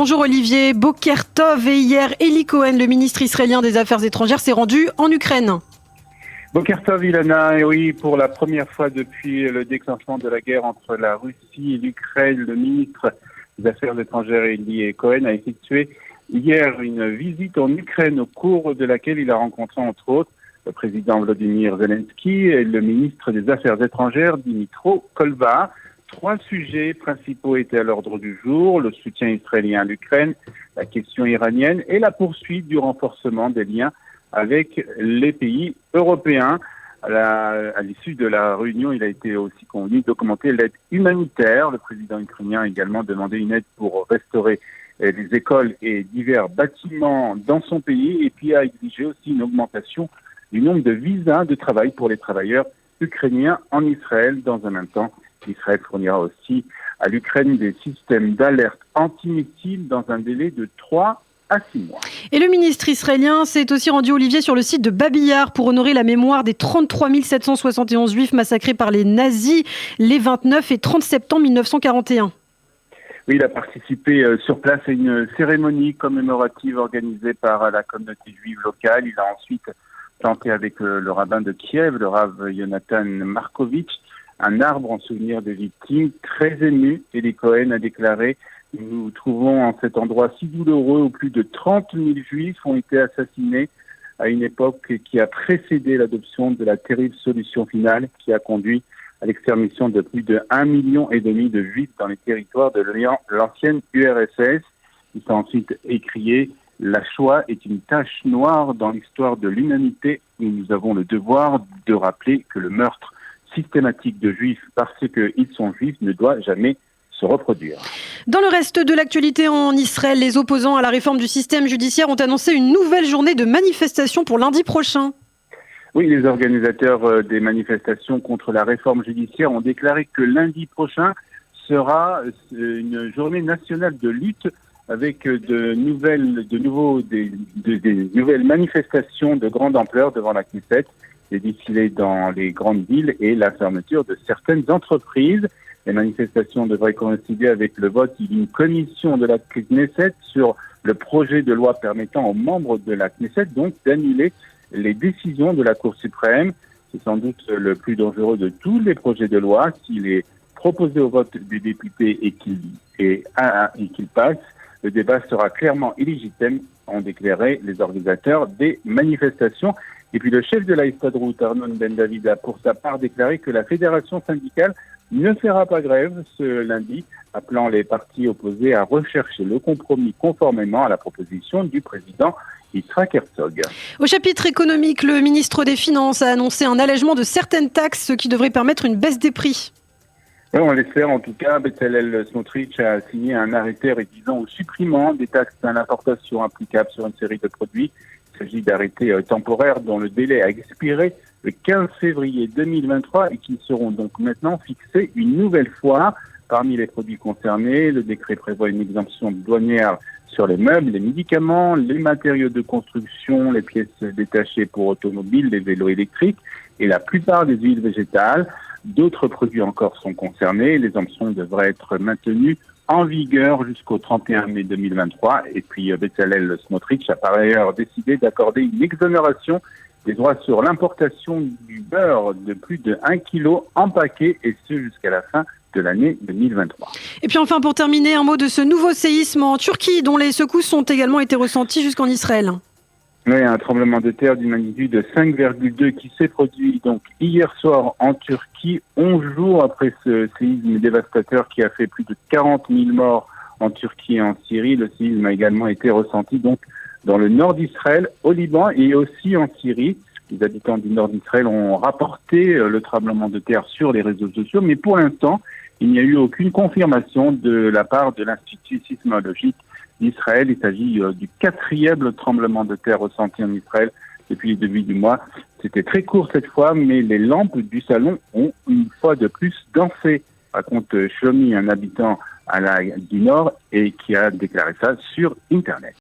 Bonjour Olivier, Boker Tov. Et hier, Eli Cohen, le ministre israélien des Affaires étrangères, s'est rendu en Ukraine. Boker Tov, Ilana, et oui, pour la première fois depuis le déclenchement de la guerre entre la Russie et l'Ukraine, le ministre des Affaires étrangères Eli Cohen a effectué hier une visite en Ukraine au cours de laquelle il a rencontré entre autres le président Volodymyr Zelensky et le ministre des Affaires étrangères Dmytro Kuleba. 3 sujets principaux étaient à l'ordre du jour: le soutien israélien à l'Ukraine, la question iranienne et la poursuite du renforcement des liens avec les pays européens. À l'issue de la réunion, il a été aussi convenu d'augmenter l'aide humanitaire. Le président ukrainien a également demandé une aide pour restaurer les écoles et divers bâtiments dans son pays, et puis a exigé aussi une augmentation du nombre de visas de travail pour les travailleurs ukrainiens en Israël. Dans un même temps, Israël fournira aussi à l'Ukraine des systèmes d'alerte antimissiles dans un délai de 3 à 6 mois. Et le ministre israélien s'est aussi rendu, Olivier, sur le site de Babi Yar pour honorer la mémoire des 33 771 juifs massacrés par les nazis les 29 et 30 septembre 1941. Oui, il a participé sur place à une cérémonie commémorative organisée par la communauté juive locale. Il a ensuite planté avec le rabbin de Kiev, le rav Yonatan Markovitch, un arbre en souvenir des victimes. Très ému, Eli Cohen a déclaré: nous nous trouvons en cet endroit si douloureux où plus de 30 000 juifs ont été assassinés à une époque qui a précédé l'adoption de la terrible solution finale qui a conduit à l'extermination de plus de 1,5 million de juifs dans les territoires de l'ancienne URSS. Il s'est ensuite écrié: la Shoah est une tache noire dans l'histoire de l'humanité où nous avons le devoir de rappeler que le meurtre systématique de juifs parce qu'ils sont juifs ne doit jamais se reproduire. Dans le reste de l'actualité en Israël, les opposants à la réforme du système judiciaire ont annoncé une nouvelle journée de manifestation pour lundi prochain. Oui, les organisateurs des manifestations contre la réforme judiciaire ont déclaré que lundi prochain sera une journée nationale de lutte avec des nouvelles manifestations de grande ampleur devant la Knesset, des défilés dans les grandes villes et la fermeture de certaines entreprises. Les manifestations devraient coïncider avec le vote d'une commission de la Knesset sur le projet de loi permettant aux membres de la Knesset donc d'annuler les décisions de la Cour suprême. C'est sans doute le plus dangereux de tous les projets de loi. S'il est proposé au vote des députés et qu'il passe, le débat sera clairement illégitime, ont déclaré les organisateurs des manifestations. Et puis le chef de la Histadrout, Arnon Ben David, a pour sa part déclaré que la fédération syndicale ne fera pas grève ce lundi, appelant les partis opposés à rechercher le compromis conformément à la proposition du président Yitzhak Herzog. Au chapitre économique, le ministre des Finances a annoncé un allègement de certaines taxes, ce qui devrait permettre une baisse des prix. Oui, on l'espère en tout cas. Bezalel Smotrich a signé un arrêté réduisant ou supprimant des taxes à l'importation applicables sur une série de produits. Il s'agit d'arrêtés temporaires dont le délai a expiré le 15 février 2023 et qui seront donc maintenant fixés une nouvelle fois. Parmi les produits concernés, le décret prévoit une exemption douanière sur les meubles, les médicaments, les matériaux de construction, les pièces détachées pour automobiles, les vélos électriques et la plupart des huiles végétales. D'autres produits encore sont concernés. Les exemptions devraient être maintenues en vigueur jusqu'au 31 mai 2023. Et puis Bezalel Smotrich a par ailleurs décidé d'accorder une exonération des droits sur l'importation du beurre de plus de 1 kg en paquet, et ce jusqu'à la fin de l'année 2023. Et puis enfin, pour terminer, un mot de ce nouveau séisme en Turquie, dont les secousses ont également été ressenties jusqu'en Israël. Oui, un tremblement de terre d'une magnitude de 5,2 qui s'est produit donc hier soir en Turquie, 11 jours après ce séisme dévastateur qui a fait plus de 40 000 morts en Turquie et en Syrie. Le séisme a également été ressenti donc dans le nord d'Israël, au Liban et aussi en Syrie. Les habitants du nord d'Israël ont rapporté le tremblement de terre sur les réseaux sociaux, mais pour l'instant, il n'y a eu aucune confirmation de la part de l'Institut sismologique d'Israël. Il s'agit du 4e tremblement de terre ressenti en Israël depuis le début du mois. C'était très court cette fois, mais les lampes du salon ont une fois de plus dansé, raconte Shlomi, un habitant du Nord, et qui a déclaré ça sur Internet.